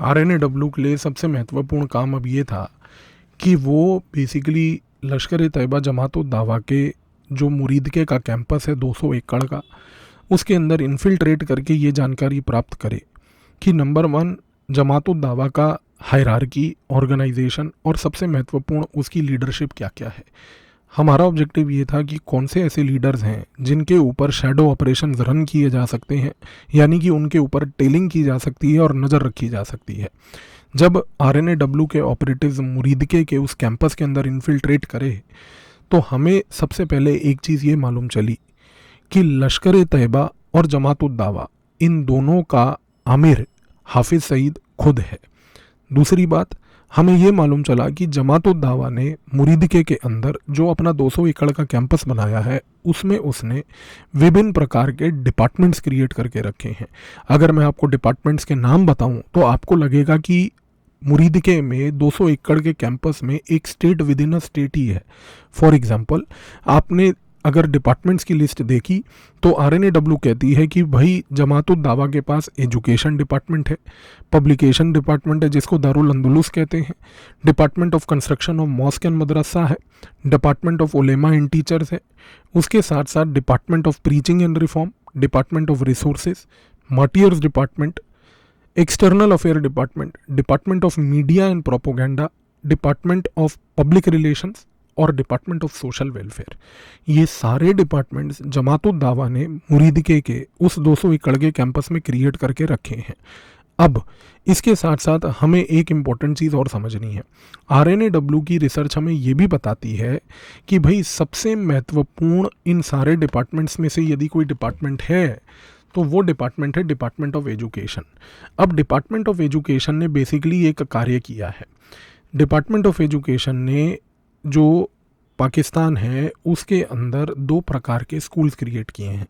आरएनएडब्ल्यू के लिए सबसे महत्वपूर्ण काम अब ये था कि वो बेसिकली लश्कर-ए-तैयबा जमात-उद-दावा के जो मुरीदके का कैंपस है 200 एकड़ का, उसके अंदर इन्फिल्ट्रेट करके ये जानकारी प्राप्त करे कि नंबर 1 जमात-उद-दावा का हायरार्की, ऑर्गेनाइजेशन और सबसे महत्वपूर्ण उसकी लीडरशिप क्या-क्या है। हमारा ऑब्जेक्टिव ये था कि कौन से ऐसे लीडर्स हैं जिनके ऊपर शैडो ऑपरेशंस रन किए जा सकते हैं, यानी कि उनके ऊपर टेलिंग की जा सकती है और नज़र रखी जा सकती है। जब आरएनएडब्ल्यू के ऑपरेटिव्स मुरीदके के उस कैंपस के अंदर इन्फिल्ट्रेट करे तो हमें सबसे पहले एक चीज़ ये मालूम चली कि लश्कर-ए-तैयबा और जमात-उद-दावा इन दोनों का आमिर हाफिज़ सईद खुद है। दूसरी बात, हमें ये मालूम चला कि जमात-उद-दावा ने मुरीदके के अंदर जो अपना 200 एकड़ का कैंपस बनाया है उसमें उसने विभिन्न प्रकार के डिपार्टमेंट्स क्रिएट करके रखे हैं। अगर मैं आपको डिपार्टमेंट्स के नाम बताऊं तो आपको लगेगा कि मुरीदके में 200 एकड़ के कैंपस में एक state within a state ही है। फॉर एग्जांपल, आपने अगर डिपार्टमेंट्स की लिस्ट देखी तो आरएनएडब्ल्यू कहती है कि भाई जमात-उद-दावा के पास एजुकेशन डिपार्टमेंट है, पब्लिकेशन डिपार्टमेंट है जिसको दारुल अंदलुस कहते हैं, department of construction of mosque and madrasa है, department of ulema and teachers है, उसके साथ साथ department of preaching and reform, department of resources, martyrs department, external affair department, department of media and propaganda, department of public relations और department of social welfare. ये सारे departments जमात-उद-दावा ने मुरीदके के उस 200 एकड़ के कैंपस में क्रिएट करके रखे हैं। अब इसके साथ साथ हमें एक इम्पॉर्टेंट चीज़ और समझनी है। आरएनएडब्ल्यू की रिसर्च हमें ये भी बताती है कि भाई सबसे महत्वपूर्ण इन सारे डिपार्टमेंट्स में से यदि कोई डिपार्टमेंट है तो वो डिपार्टमेंट है डिपार्टमेंट ऑफ एजुकेशन। अब डिपार्टमेंट ऑफ एजुकेशन ने बेसिकली एक कार्य किया है। डिपार्टमेंट ऑफ एजुकेशन ने जो पाकिस्तान है उसके अंदर 2 प्रकार के स्कूल्स क्रिएट किए हैं।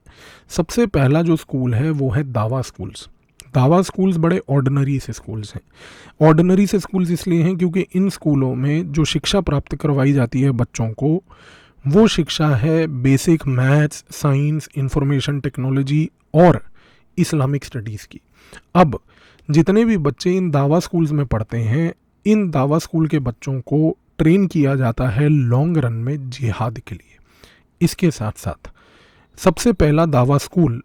सबसे पहला जो स्कूल है वो है दावा स्कूल्स। दावा स्कूल्स बड़े ऑर्डिनरी से स्कूल्स हैं। ऑर्डिनरी से स्कूल्स इसलिए हैं क्योंकि इन स्कूलों में जो शिक्षा प्राप्त करवाई जाती है बच्चों को, वो शिक्षा है basic maths, science, information technology और इस्लामिक स्टडीज़ की। अब जितने भी बच्चे इन दावा स्कूल्स में पढ़ते हैं, इन दावा स्कूल के बच्चों को ट्रेन किया जाता है लॉन्ग रन में जिहाद के लिए। इसके साथ साथ सबसे पहला दावा स्कूल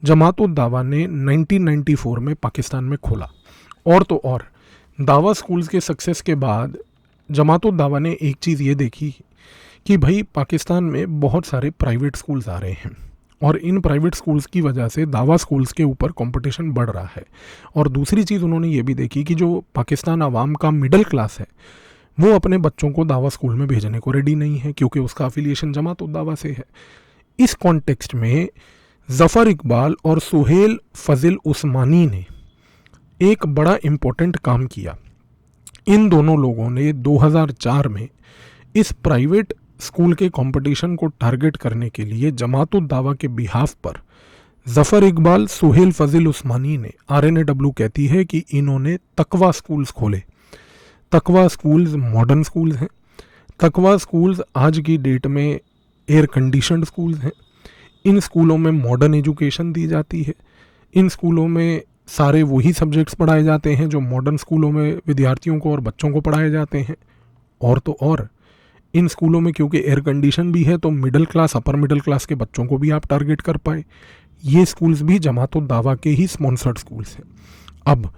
जमात-उद-दावा ने 1994 में पाकिस्तान में खोला। और तो और दावा स्कूल्स के सक्सेस के बाद जमात-उद-दावा ने एक चीज़ ये देखी कि भाई पाकिस्तान में बहुत सारे प्राइवेट स्कूल्स आ रहे हैं और इन प्राइवेट स्कूल्स की वजह से दावा स्कूल्स के ऊपर कंपटीशन बढ़ रहा है। और दूसरी चीज़ उन्होंने ये भी देखी कि जो पाकिस्तान आवाम का मिडिल क्लास है वो अपने बच्चों को दावा स्कूल में भेजने को रेडी नहीं है क्योंकि उसका अफिलिएशन जमात-उद-दावा से है। इस कॉन्टेक्स्ट में ज़फ़र इकबाल और सुहेल फ़ज़िल उस्मानी ने एक बड़ा इम्पोर्टेंट काम किया। इन दोनों लोगों ने 2004 में इस प्राइवेट स्कूल के कंपटीशन को टारगेट करने के लिए जमात-उद-दावा के बिहाफ पर ज़फ़र इकबाल, सुहेल फ़ज़िल उस्मानी ने, आरएनएडब्ल्यू कहती है कि इन्होंने तकवा स्कूल्स खोले। तकवा स्कूल्स मॉडर्न स्कूल्स हैं। तकवा स्कूल्स आज की डेट में एयर कंडीशनड स्कूल्स हैं। इन स्कूलों में मॉडर्न एजुकेशन दी जाती है। इन स्कूलों में सारे वही सब्जेक्ट्स पढ़ाए जाते हैं जो मॉडर्न स्कूलों में विद्यार्थियों को और बच्चों को पढ़ाए जाते हैं। और तो और इन स्कूलों में क्योंकि एयर कंडीशन भी है तो middle class, upper middle class के बच्चों को भी आप टारगेट कर पाए। ये स्कूल्स भी जमात-उद-दावा के ही स्पॉन्सर्ड स्कूल्स हैं। अब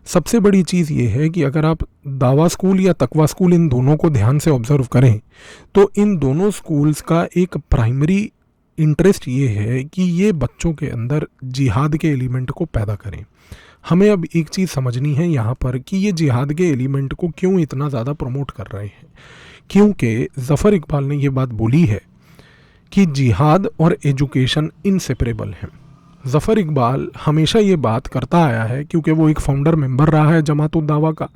सबसे बड़ी चीज़ ये है कि अगर आप दावा स्कूल या तकवा स्कूल इन दोनों को ध्यान से ऑब्जर्व करें तो इन दोनों स्कूल्स का एक प्राइमरी इंटरेस्ट ये है कि ये बच्चों के अंदर जिहाद के एलिमेंट को पैदा करें। हमें अब एक चीज़ समझनी है यहाँ पर कि ये जिहाद के एलिमेंट को क्यों इतना ज़्यादा प्रमोट कर रहे हैं। क्योंकि ज़फ़र इकबाल ने ये बात बोली है कि जिहाद और एजुकेशन इनसेपरेबल हैं। ज़फ़र इकबाल हमेशा ये बात करता आया है क्योंकि वो एक फाउंडर मेंबर रहा है जमात-उद-दावा का।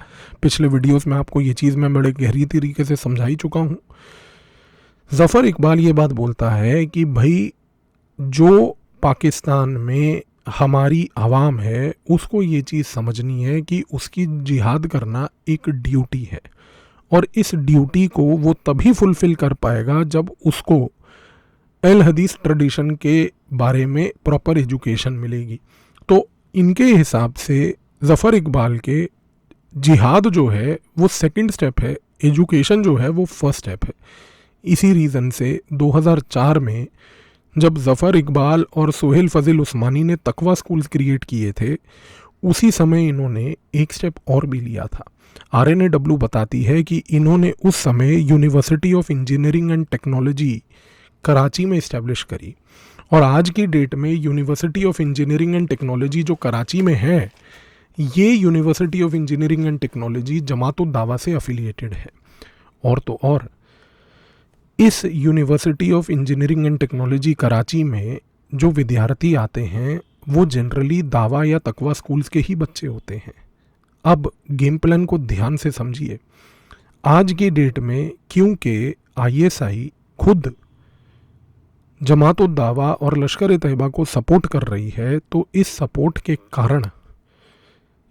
पिछले वीडियोस में आपको ये चीज़ मैं बड़े गहरी तरीके से समझा ही चुका हूँ। ज़फ़र इकबाल ये बात बोलता है कि भाई जो पाकिस्तान में हमारी आवाम है उसको ये चीज़ समझनी है कि उसकी जिहाद करना एक ड्यूटी है और इस ड्यूटी को वो तभी फुलफ़िल कर पाएगा जब उसको अल हदीस ट्रेडिशन के बारे में प्रॉपर एजुकेशन मिलेगी। तो इनके हिसाब से ज़फ़र इकबाल के जिहाद जो है वो सेकंड स्टेप है, एजुकेशन जो है वो फर्स्ट स्टेप है। इसी रीज़न से 2004 में जब ज़फ़र इकबाल और सोहेल फ़ज़िल उस्मानी ने तकवा स्कूल्स क्रिएट किए थे, उसी समय इन्होंने एक स्टेप और भी लिया था। RNAW बताती है कि इन्होंने उस समय university of engineering and technology Karachi में इस्टेब्लिश करी, और आज की डेट में university of engineering and technology जो कराची में है, ये university of engineering and technology Jamaatud Dawa से अफिलिएटेड है। और तो और इस university of engineering and technology Karachi में जो विद्यार्थी आते हैं वो जनरली दावा या तकवा स्कूल्स के ही बच्चे होते हैं। अब गेम प्लान को ध्यान से समझिए। आज की डेट में क्योंकि ISI खुद जमातुद दावा और लश्कर ए तैयबा को सपोर्ट कर रही है, तो इस सपोर्ट के कारण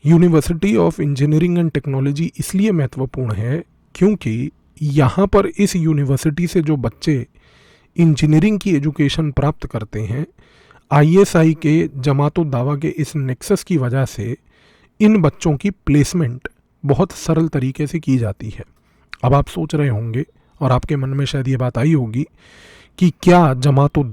university of engineering and technology इसलिए महत्वपूर्ण है क्योंकि यहाँ पर इस यूनिवर्सिटी से जो बच्चे इंजीनियरिंग की एजुकेशन प्राप्त करते हैं, ISI के जमातुद दावा के इस नेक्सस की वजह से इन बच्चों की प्लेसमेंट बहुत सरल तरीके से की जाती है। अब आप सोच रहे होंगे और आपके मन में शायद ये बात आई होगी कि क्या जमातुद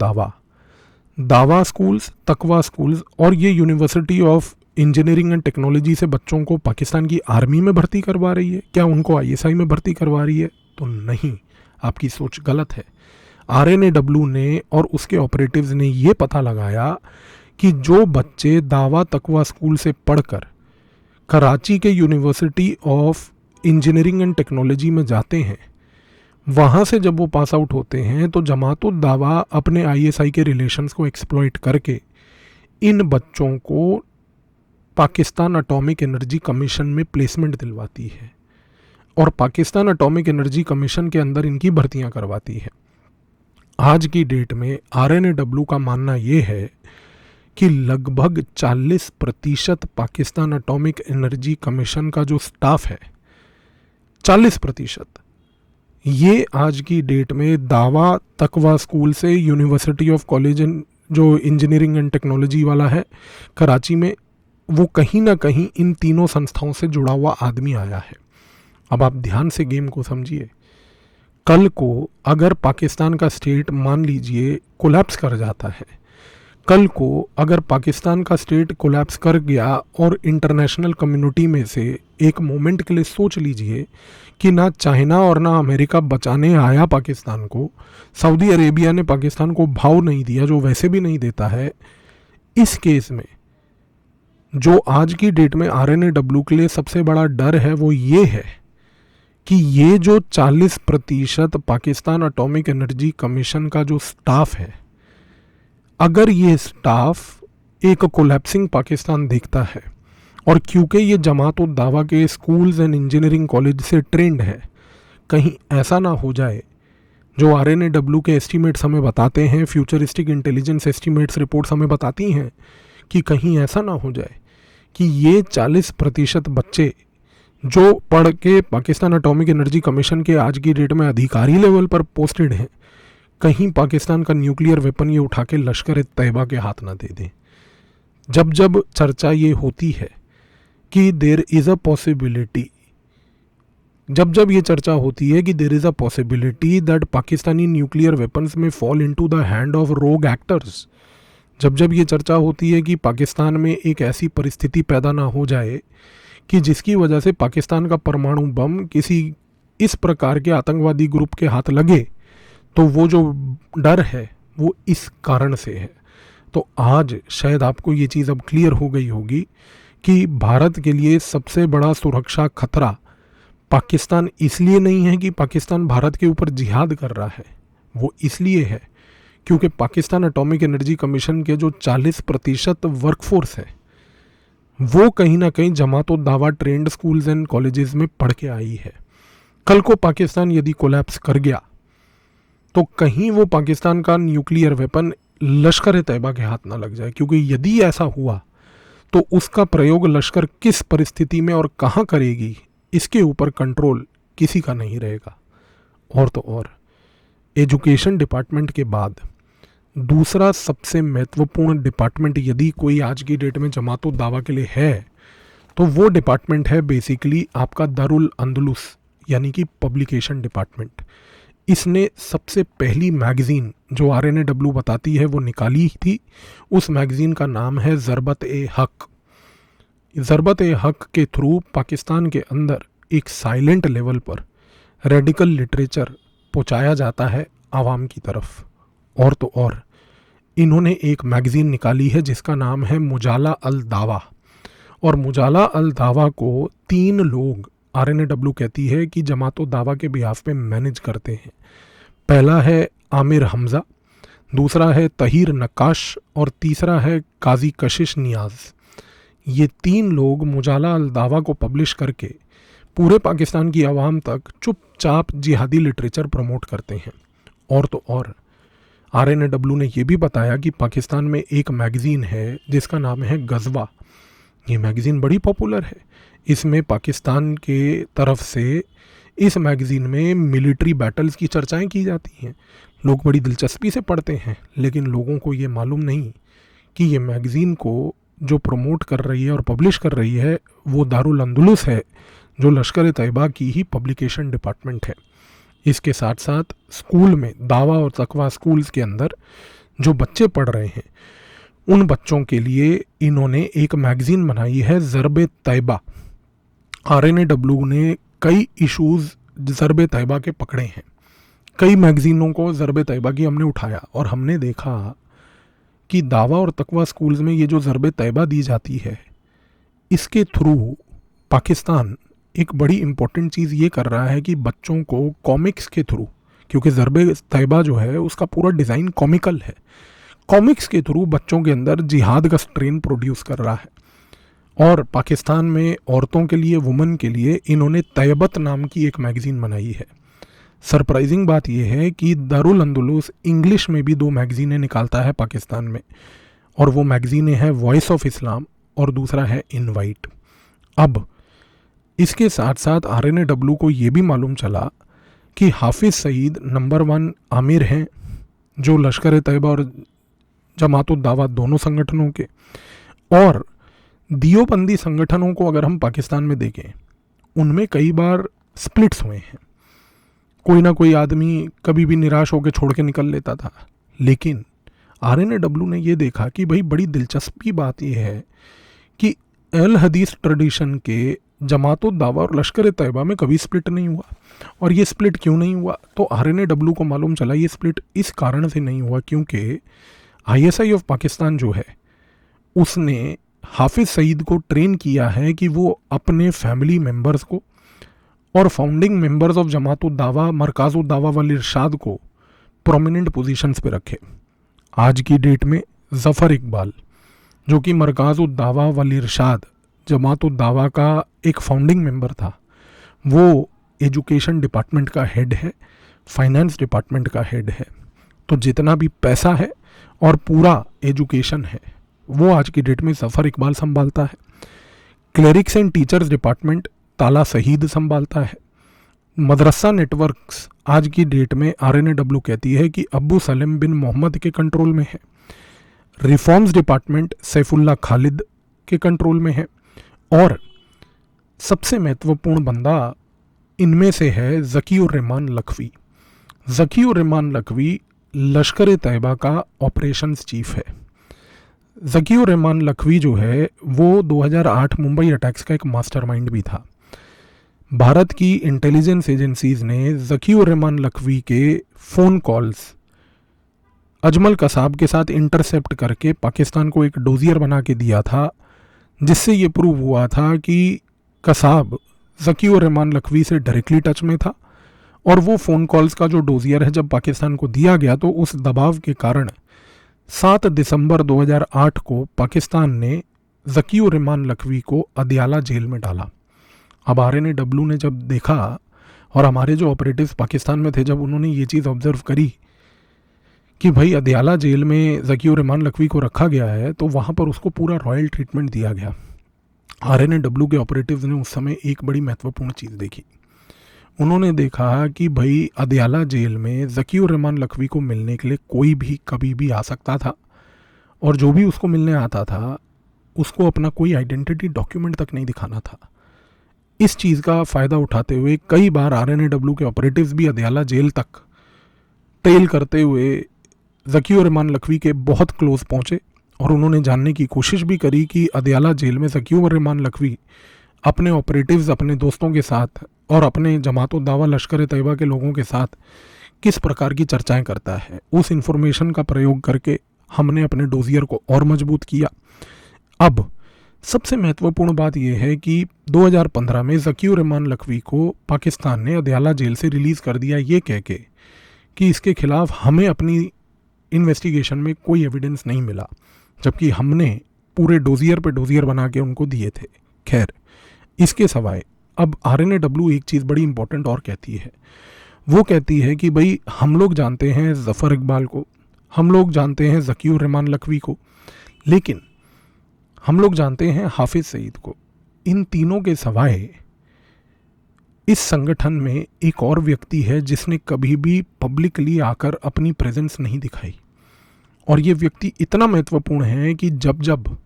दावा स्कूल्स, तकवा स्कूल्स और ये university of engineering and technology से बच्चों को पाकिस्तान की आर्मी में भर्ती करवा रही है, क्या उनको ISI में भर्ती करवा रही है? तो नहीं, आपकी सोच गलत है। RNAW ने और उसके ऑपरेटिव्स ने ये पता लगाया कि जो बच्चे दावा तकवा स्कूल से पढ़कर कराची के university of engineering and technology में जाते हैं, वहाँ से जब वो पास आउट होते हैं तो जमातुद दावा अपने ISI के रिलेशंस को एक्सप्लॉइट करके इन बच्चों को पाकिस्तान एटॉमिक एनर्जी कमीशन में प्लेसमेंट दिलवाती है और पाकिस्तान एटॉमिक एनर्जी कमीशन के अंदर इनकी भर्तियां करवाती है। आज की डेट में RNAW का मानना ये है कि लगभग 40% पाकिस्तान एटॉमिक एनर्जी कमीशन का जो स्टाफ है, 40%, ये आज की डेट में दावा तकवा स्कूल से यूनिवर्सिटी ऑफ कॉलेज जो इंजीनियरिंग एंड टेक्नोलॉजी वाला है कराची में, वो कहीं ना कहीं इन तीनों संस्थाओं से जुड़ा हुआ आदमी आया है। अब आप ध्यान से गेम को समझिए। कल को अगर पाकिस्तान का स्टेट मान लीजिए कोलैप्स कर जाता है, कल को अगर पाकिस्तान का स्टेट कोलैप्स कर गया और इंटरनेशनल कम्युनिटी में से एक मोमेंट के लिए सोच लीजिए कि ना चाइना और ना अमेरिका बचाने आया पाकिस्तान को, सऊदी अरेबिया ने पाकिस्तान को भाव नहीं दिया जो वैसे भी नहीं देता है, इस केस में जो आज की डेट में RNAW के लिए सबसे बड़ा डर है वो ये है कि ये जो 40% पाकिस्तान एटॉमिक एनर्जी कमीशन का जो स्टाफ है, अगर ये स्टाफ एक कोलैप्सिंग पाकिस्तान देखता है, और क्योंकि ये जमातुद दावा के स्कूल्स एंड इंजीनियरिंग कॉलेज से ट्रेंड है, कहीं ऐसा ना हो जाए जो RNAW के एस्टीमेट्स हमें बताते हैं, फ्यूचरिस्टिक इंटेलिजेंस एस्टीमेट्स रिपोर्ट्स हमें बताती हैं कि कहीं ऐसा ना हो जाए कि ये 40% बच्चे जो पढ़ के पाकिस्तान एटॉमिक एनर्जी कमीशन के आज की डेट में अधिकारी लेवल पर पोस्टेड हैं, कहीं पाकिस्तान का न्यूक्लियर वेपन ये उठा के लश्कर ए तैयबा के हाथ ना दे दें। जब जब चर्चा ये होती है कि देयर इज़ अ पॉसिबिलिटी, जब जब ये चर्चा होती है कि there is a possibility that Pakistani nuclear weapons may fall into the hand of rogue actors, जब जब ये चर्चा होती है कि पाकिस्तान में एक ऐसी परिस्थिति पैदा ना हो जाए कि जिसकी वजह से पाकिस्तान का परमाणु बम किसी इस प्रकार के आतंकवादी ग्रुप के हाथ लगे, तो वो जो डर है वो इस कारण से है। तो आज शायद आपको ये चीज़ अब क्लियर हो गई होगी कि भारत के लिए सबसे बड़ा सुरक्षा खतरा पाकिस्तान इसलिए नहीं है कि पाकिस्तान भारत के ऊपर जिहाद कर रहा है, वो इसलिए है क्योंकि पाकिस्तान एटॉमिक एनर्जी कमीशन के जो 40% वर्कफोर्स है वो कहीं ना कहीं जमातुद दावा ट्रेंड स्कूल्स एंड कॉलेजेस में पढ़ के आई है। कल को पाकिस्तान यदि कोलैप्स कर गया तो कहीं वो पाकिस्तान का न्यूक्लियर वेपन लश्कर ए तैयबा के हाथ ना लग जाए, क्योंकि यदि ऐसा हुआ तो उसका प्रयोग लश्कर किस परिस्थिति में और कहाँ करेगी, इसके ऊपर कंट्रोल किसी का नहीं रहेगा। और तो और एजुकेशन डिपार्टमेंट के बाद दूसरा सबसे महत्वपूर्ण डिपार्टमेंट यदि कोई आज की डेट में जमातुद दावा के लिए है तो वो डिपार्टमेंट है बेसिकली आपका दारुल अंदलुस, यानी कि पब्लिकेशन डिपार्टमेंट। इसने सबसे पहली मैगज़ीन जो RNAW बताती है वो निकाली थी। उस मैगज़ीन का नाम है ज़रबत-ए-हक़। ज़रबत-ए-हक़ के थ्रू पाकिस्तान के अंदर एक साइलेंट लेवल पर रेडिकल लिटरेचर पहुंचाया जाता है आवाम की तरफ। और तो और इन्होंने एक मैगज़ीन निकाली है जिसका नाम है मुजाला अल दावा। और मुजाला अल दावा को 3 लोग RNAW कहती है कि जमातो दावा के बिहाफ पे मैनेज करते हैं। पहला है आमिर हमज़ा, दूसरा है तहीर नक्काश और तीसरा है काजी कशिश नियाज़। ये 3 लोग मुजाला अल दावा को पब्लिश करके पूरे पाकिस्तान की आवाम तक चुपचाप जिहादी लिटरेचर प्रमोट करते हैं। और तो और RNAW ने ये भी बताया कि पाकिस्तान में एक मैगज़ीन है जिसका नाम है गज़वा। ये मैगज़ीन बड़ी पॉपुलर है। इसमें पाकिस्तान के तरफ से इस मैगज़ीन में मिलिट्री बैटल्स की चर्चाएं की जाती हैं। लोग बड़ी दिलचस्पी से पढ़ते हैं, लेकिन लोगों को ये मालूम नहीं कि ये मैगज़ीन को जो प्रमोट कर रही है और पब्लिश कर रही है वो दारुल अंदलुस है, जो लश्कर तैयबा की ही पब्लिकेशन डिपार्टमेंट है। इसके साथ साथ स्कूल में, दावा और तकवा स्कूल्स के अंदर जो बच्चे पढ़ रहे हैं उन बच्चों के लिए इन्होंने एक मैगज़ीन बनाई है ज़रब-ए-तैयबा। RNAW ने कई इश्यूज़ ज़रब-ए-तैयबा के पकड़े हैं। कई मैगज़ीनों को ज़रब-ए-तैयबा की हमने उठाया और हमने देखा कि दावा और तकवा स्कूल्स में ये जो ज़रब-ए-तैयबा दी जाती है, इसके थ्रू पाकिस्तान एक बड़ी इम्पोर्टेंट चीज़ ये कर रहा है कि बच्चों को कॉमिक्स के थ्रू, क्योंकि ज़रब-ए-तैयबा जो है उसका पूरा डिज़ाइन कॉमिकल है, कॉमिक्स के थ्रू बच्चों के अंदर जिहाद का स्ट्रेन प्रोड्यूस कर रहा है। और पाकिस्तान में औरतों के लिए, वुमेन के लिए इन्होंने तैयबत नाम की एक मैगज़ीन बनाई है। सरप्राइजिंग बात यह है कि दारुल अंदलुस इंग्लिश में भी 2 मैगज़ीनें निकालता है पाकिस्तान में, और वो मैगज़ीनें हैं वॉइस ऑफ इस्लाम और दूसरा है इनवाइट। अब इसके साथ साथ RNAW को ये भी मालूम चला कि हाफिज़ सईद नंबर 1 आमिर हैं, जो लश्कर तैयबा और जमातो दावा दोनों संगठनों के, और दियोबंदी संगठनों को अगर हम पाकिस्तान में देखें उनमें कई बार स्प्लिट्स हुए हैं। कोई ना कोई आदमी कभी भी निराश होकर छोड़ के निकल लेता था, लेकिन RNAW ने ये देखा कि भाई बड़ी दिलचस्पी बात यह है कि अल हदीस ट्रेडिशन के जमातो दावा और लश्कर तैयबा में कभी स्प्लिट नहीं हुआ। और ये स्प्लिट क्यों नहीं हुआ, तो RNAW को मालूम चला ये स्प्लिट इस कारण से नहीं हुआ क्योंकि ISI ऑफ पाकिस्तान जो है उसने हाफिज़ सईद को ट्रेन किया है कि वो अपने फैमिली मेम्बर्स को और फाउंडिंग मेंबर्स ऑफ जमातो दावा, मरकाज़ो दावा वल इरशाद को प्रोमिनेंट पोजीशंस पे रखे। आज की डेट में ज़फ़र इकबाल, जो कि मरकाज़ो दावा वल इरशाद जमातो दावा का एक फाउंडिंग मेंबर था, वो एजुकेशन डिपार्टमेंट का हेड है, फाइनेंस डिपार्टमेंट का हेड है। तो जितना भी पैसा है और पूरा एजुकेशन है वो आज की डेट में ज़फ़र इकबाल संभालता है। क्लेरिक्स एंड टीचर्स डिपार्टमेंट ताला शहीद संभालता है। मदरसा नेटवर्क्स आज की डेट में RNAW कहती है कि अबू सलीम बिन मोहम्मद के कंट्रोल में है। रिफॉर्म्स डिपार्टमेंट सैफुल्ला खालिद के कंट्रोल में है। और सबसे महत्वपूर्ण बंदा इनमें से है ज़की-उर-रहमान लखवी। ज़की-उर-रहमान लखवी लश्कर तैयबा का ऑपरेशंस चीफ है। ज़की-उर-रहमान लखवी जो है वो 2008 मुंबई अटैक्स का एक मास्टरमाइंड भी था। भारत की इंटेलिजेंस एजेंसीज़ ने ज़की-उर-रहमान लखवी के फ़ोन कॉल्स अजमल कसाब के साथ इंटरसेप्ट करके पाकिस्तान को एक डोजियर बना के दिया था, जिससे ये प्रूव हुआ था कि कसाब ज़की-उर-रहमान लखवी से डायरेक्टली टच में था। और वो फ़ोन कॉल्स का जो डोजियर है जब पाकिस्तान को दिया गया तो उस दबाव के कारण 7 दिसंबर 2008 को पाकिस्तान ने ज़की-उर-रहमान लखवी को अदयाला जेल में डाला। अब RNAW ने जब देखा और हमारे जो ऑपरेटिव्स पाकिस्तान में थे, जब उन्होंने ये चीज़ ऑब्ज़र्व करी कि भाई अदयाला जेल में ज़की-उर-रहमान लखवी को रखा गया है, तो वहाँ पर उसको पूरा रॉयल ट्रीटमेंट दिया गया। RNAW के ऑपरेटिव्स ने उस समय एक बड़ी महत्वपूर्ण चीज़ देखी। उन्होंने देखा कि भाई अदयाला जेल में ज़की-उर-रहमान लखवी को मिलने के लिए कोई भी कभी भी आ सकता था, और जो भी उसको मिलने आता था उसको अपना कोई आइडेंटिटी डॉक्यूमेंट तक नहीं दिखाना था। इस चीज़ का फ़ायदा उठाते हुए कई बार आरएनएडब्ल्यू के ऑपरेटिव्स भी अदयाला जेल तक ट्रेल करते हुए ज़कीउर रहमान लखवी के बहुत क्लोज पहुँचे और उन्होंने जानने की कोशिश भी करी कि अदयाला जेल में ज़कीउर रहमान लखवी अपने ऑपरेटिव्स, अपने दोस्तों के साथ और अपने जमात उद दावा लश्कर तैयबा के लोगों के साथ किस प्रकार की चर्चाएं करता है। उस इन्फॉर्मेशन का प्रयोग करके हमने अपने डोजियर को और मजबूत किया। अब सबसे महत्वपूर्ण बात यह है कि 2015 में ज़कीउर रहमान लखवी को पाकिस्तान ने अदयाला जेल से रिलीज़ कर दिया, ये कह के कि इसके खिलाफ हमें अपनी इन्वेस्टिगेशन में कोई एविडेंस नहीं मिला, जबकि हमने पूरे डोजियर पे डोजियर बना के उनको दिए थे। खैर, इसके सिवाय अब आरएनएडब्ल्यू एक चीज़ बड़ी इंपॉर्टेंट और कहती है। वो कहती है कि भाई हम लोग जानते हैं ज़फ़र इकबाल को, हम लोग जानते हैं ज़कीउर रहमान लखवी को, लेकिन हम लोग जानते हैं हाफिज़ सईद को। इन तीनों के सिवाय इस संगठन में एक और व्यक्ति है जिसने कभी भी पब्लिकली आकर अपनी प्रेजेंस नहीं दिखाई, और ये व्यक्ति इतना महत्वपूर्ण है कि जब जब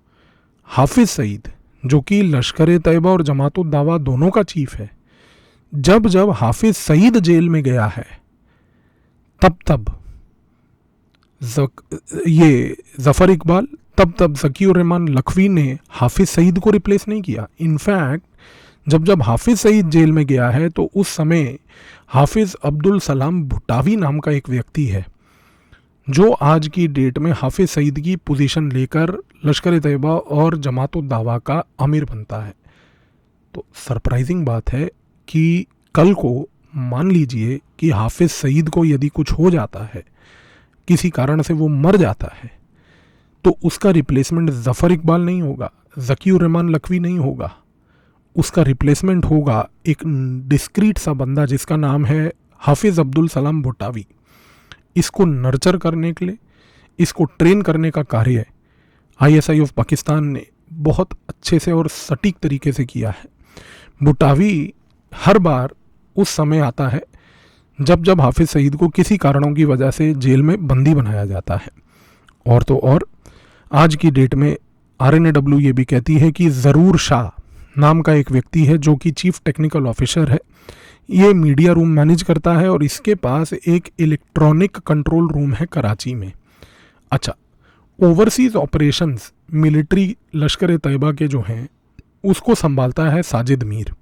हाफिज़ सईद, जो कि लश्कर तैयबा और जमात उद दावा दोनों का चीफ है, जब जब हाफिज़ सईद जेल में गया है, तब तब ये ज़फ़र इकबाल, तब तब ज़कीउर रहमान लखवी ने हाफिज़ सईद को रिप्लेस नहीं किया। इनफैक्ट जब जब हाफिज़ सईद जेल में गया है तो उस समय हाफिज़ अब्दुल सलाम भुट्टावी नाम का एक व्यक्ति है जो आज की डेट में हाफिज़ सईद की पोजीशन लेकर लश्कर तैयबा और जमात उद दावा का अमीर बनता है। तो सरप्राइजिंग बात है कि कल को मान लीजिए कि हाफिज़ सईद को यदि कुछ हो जाता है, किसी कारण से वो मर जाता है, तो उसका रिप्लेसमेंट ज़फ़र इकबाल नहीं होगा, ज़कीउर रहमान लखवी नहीं होगा, उसका रिप्लेसमेंट होगा एक डिस्क्रीट सा बंदा जिसका नाम है हाफिज़ अब्दुल सलाम भुट्टावी। इसको नर्चर करने के लिए, इसको ट्रेन करने का कार्य आईएसआई ऑफ पाकिस्तान ने बहुत अच्छे से और सटीक तरीके से किया है। भुट्टावी हर बार उस समय आता है जब जब हाफिज़ सईद को किसी कारणों की वजह से जेल में बंदी बनाया जाता है। और तो और आज की डेट में आरएनएडब्ल्यू ये भी कहती है कि ज़रूर शाह नाम का एक व्यक्ति है जो कि चीफ टेक्निकल ऑफिसर है, ये मीडिया रूम मैनेज करता है और इसके पास एक इलेक्ट्रॉनिक कंट्रोल रूम है कराची में। अच्छा, ओवरसीज़ ऑपरेशंस मिलिट्री लश्कर तैयबा के जो हैं उसको संभालता है साजिद मीर।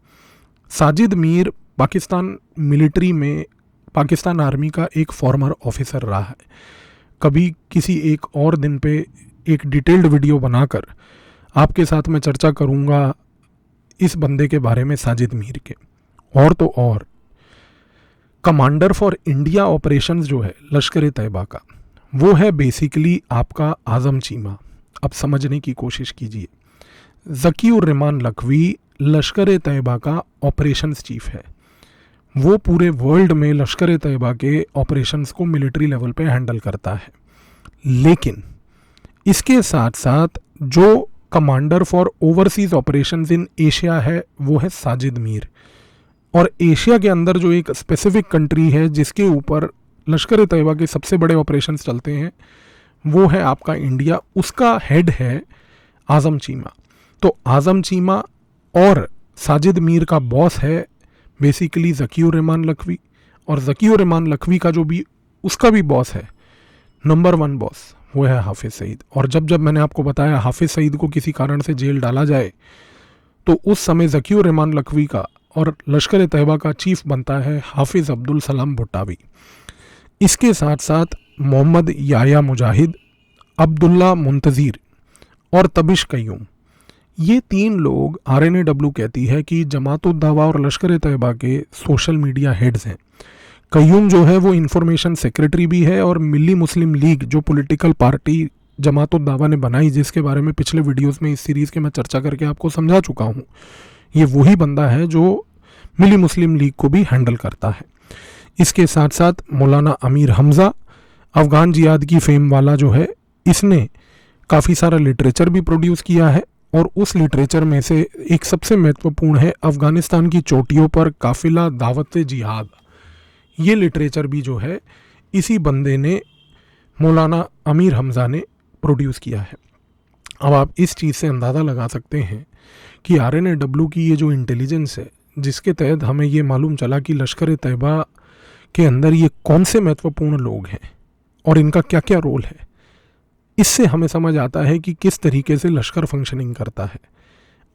साजिद मीर पाकिस्तान मिलिट्री में पाकिस्तान आर्मी का एक फॉर्मर ऑफिसर रहा है। कभी किसी एक और दिन पे एक डिटेल्ड वीडियो बनाकर आपके साथ मैं चर्चा करूँगा इस बंदे के बारे में, साजिद मीर के। और तो और कमांडर फॉर इंडिया ऑपरेशंस जो है लश्कर तैयबा का, वो है बेसिकली आपका आज़म चीमा। अब समझने की कोशिश कीजिए, ज़कीउर रहमान लखवी लश्कर तैयबा का ऑपरेशंस चीफ है, वो पूरे वर्ल्ड में लश्कर तैयबा के ऑपरेशंस को मिलिट्री लेवल पे हैंडल करता है। लेकिन इसके साथ साथ जो commander for overseas operations in Asia है वो है साजिद मीर, और एशिया के अंदर जो एक स्पेसिफिक कंट्री है जिसके ऊपर लश्कर तैयबा के सबसे बड़े ऑपरेशंस चलते हैं वो है आपका इंडिया, उसका हेड है आज़म चीमा। तो आज़म चीमा और साजिद मीर का बॉस है बेसिकली ज़कीउर रहमान लखवी, और ज़कीउर रहमान लखवी का जो भी उसका भी बॉस है, नंबर 1 बॉस, वो है हाफिज़ सईद। और जब जब मैंने आपको बताया हाफिज़ सईद को किसी कारण से जेल डाला जाए तो उस समय ज़कीउर रहमान लखवी का और लश्कर तैयबा का चीफ बनता है हाफिज़ अब्दुल सलाम भुट्टावी। इसके साथ साथ मोहम्मद याया मुजाहिद, अब्दुल्ला मुंतज़िर और तबिश कयूम, ये 3 लोग आरएनएडब्ल्यू कहती है कि जमात उद दावा और लश्कर तैयबा के सोशल मीडिया हेड्स हैं। कयूम जो है वो इंफॉर्मेशन सेक्रेटरी भी है, और मिली मुस्लिम लीग जो पॉलिटिकल पार्टी जमात उद दावा ने बनाई, जिसके बारे में पिछले वीडियोस में इस सीरीज़ के मैं चर्चा करके आपको समझा चुका हूँ, ये वही बंदा है जो मिली मुस्लिम लीग को भी हैंडल करता है। इसके साथ साथ मौलाना अमीर हमज़ा, अफ़गान जिहाद की फेम वाला जो है, इसने काफ़ी सारा लिटरेचर भी प्रोड्यूस किया है, और उस लिटरेचर में से एक सबसे महत्वपूर्ण है अफ़गानिस्तान की चोटियों पर काफिला दावत जिहाद। ये लिटरेचर भी जो है इसी बंदे ने, मौलाना अमीर हमज़ा ने प्रोड्यूस किया है। अब आप इस चीज़ से अंदाज़ा लगा सकते हैं कि RNAW की ये जो इंटेलिजेंस है, जिसके तहत हमें ये मालूम चला कि लश्कर ए तैयबा के अंदर ये कौन से महत्वपूर्ण लोग हैं और इनका क्या क्या रोल है, इससे हमें समझ आता है कि किस तरीके से लश्कर फंक्शनिंग करता है।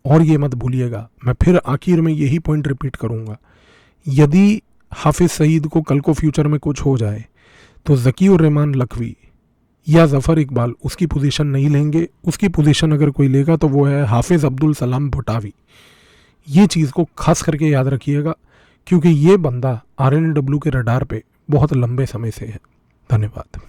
और ये मत भूलिएगा, मैं फिर आखिर में यही पॉइंट रिपीट करूँगा, यदि हाफिज़ सईद को कल को फ्यूचर में कुछ हो जाए तो ज़कीउर रहमान लखवी या ज़फ़र इकबाल उसकी पोजीशन नहीं लेंगे। उसकी पोजीशन अगर कोई लेगा तो वो है हाफिज़ अब्दुल सलाम भुटावी। ये चीज़ को खास करके याद रखिएगा, क्योंकि ये बंदा RNAW के रडार पे बहुत लंबे समय से है। धन्यवाद।